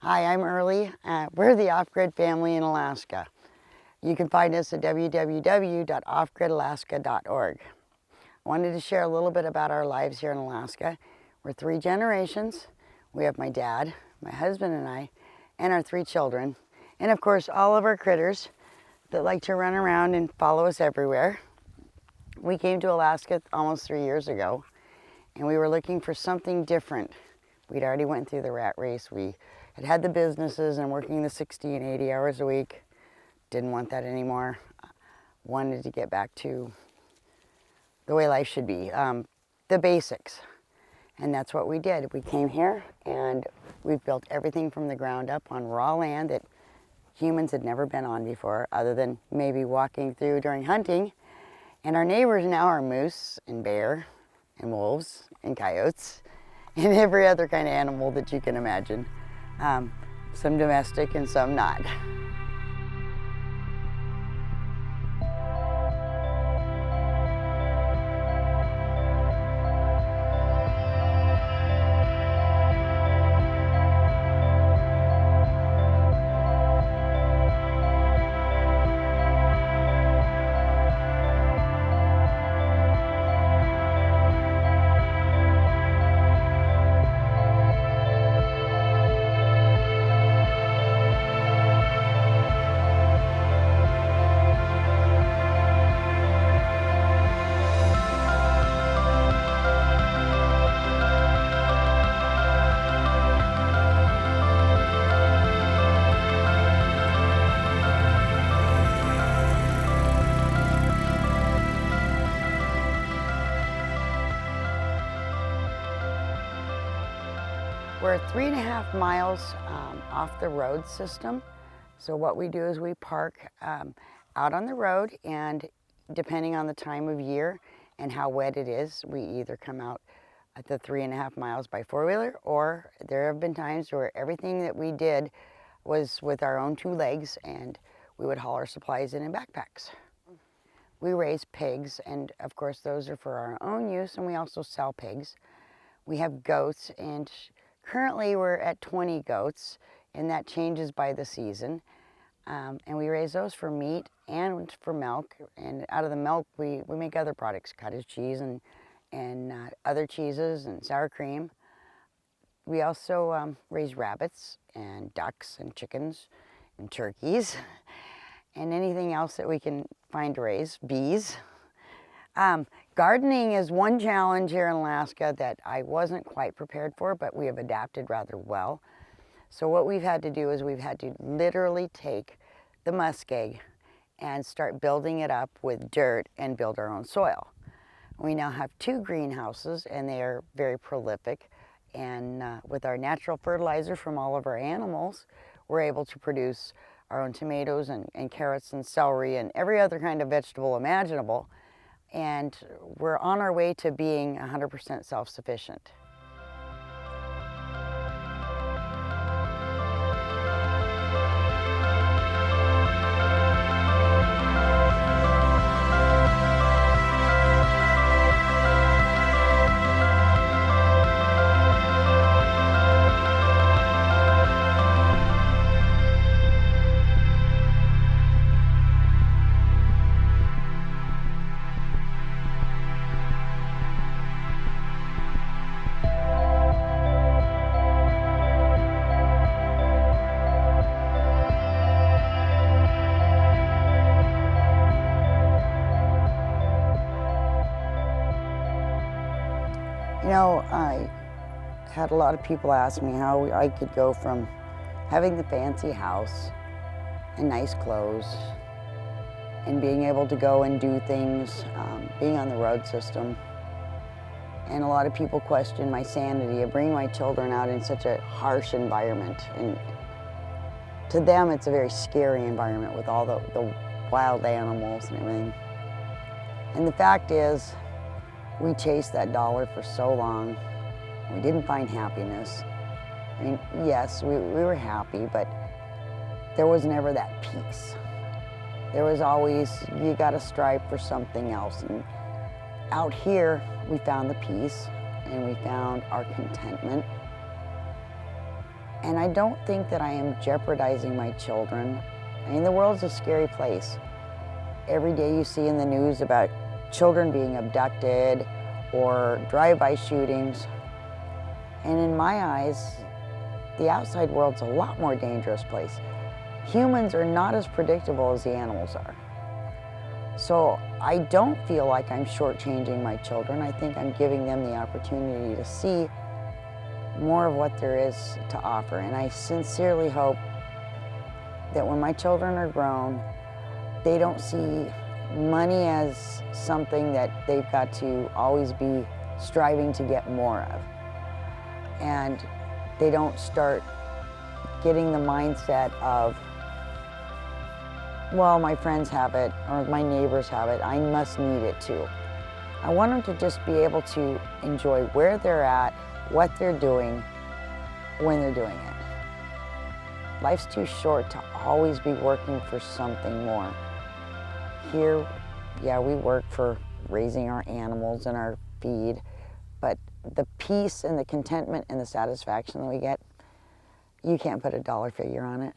Hi, I'm Early. We're the Off-Grid family in Alaska. You can find us at www.offgridalaska.org. I wanted to share a little bit about our lives here in Alaska. We're 3 generations. We have my dad, my husband and I, and our 3 children. And of course, all of our critters that like to run around and follow us everywhere. We came to Alaska almost 3 years ago, and we were looking for something different. We'd already went through the rat race. We had the businesses and working the 60 and 80 hours a week. Didn't want that anymore. Wanted to get back to the way life should be, the basics. And that's what we did. We came here and we've built everything from the ground up on raw land that humans had never been on before, other than maybe walking through during hunting. And our neighbors now are moose and bear and wolves and coyotes and every other kind of animal that you can imagine. Some domestic and some not. We're 3.5 miles off the road system. So what we do is we park out on the road, and depending on the time of year and how wet it is, we either come out at the 3.5 miles by 4-wheeler, or there have been times where everything that we did was with our own 2 legs, and we would haul our supplies in backpacks. We raise pigs, and of course those are for our own use, and we also sell pigs. We have goats, and currently we're at 20 goats, and that changes by the season. And we raise those for meat and for milk, and out of the milk we make other products, cottage cheese and other cheeses and sour cream. We also raise rabbits and ducks and chickens and turkeys and anything else that we can find to raise, bees. Gardening is one challenge here in Alaska that I wasn't quite prepared for, but we have adapted rather well. So what we've had to do is we've had to literally take the muskeg and start building it up with dirt and build our own soil. We now have 2 greenhouses, and they are very prolific. And with our natural fertilizer from all of our animals, we're able to produce our own tomatoes and carrots and celery and every other kind of vegetable imaginable. And we're on our way to being 100% self-sufficient. You know, I had a lot of people ask me how I could go from having the fancy house and nice clothes and being able to go and do things, being on the road system. And a lot of people question my sanity of bringing my children out in such a harsh environment. And to them, it's a very scary environment with all the wild animals and everything. And the fact is, we chased that dollar for so long. We didn't find happiness. I mean, yes, we were happy, but there was never that peace. There was always, you gotta strive for something else. And out here, we found the peace, and we found our contentment. And I don't think that I am jeopardizing my children. I mean, the world's a scary place. Every day you see in the news about children being abducted or drive-by shootings. And in my eyes, the outside world's a lot more dangerous place. Humans are not as predictable as the animals are. So I don't feel like I'm shortchanging my children. I think I'm giving them the opportunity to see more of what there is to offer. And I sincerely hope that when my children are grown, they don't see money as something that they've got to always be striving to get more of. And they don't start getting the mindset of, well, my friends have it or my neighbors have it, I must need it too. I want them to just be able to enjoy where they're at, what they're doing, when they're doing it. Life's too short to always be working for something more. Here, yeah, we work for raising our animals and our feed, but the peace and the contentment and the satisfaction that we get, you can't put a dollar figure on it.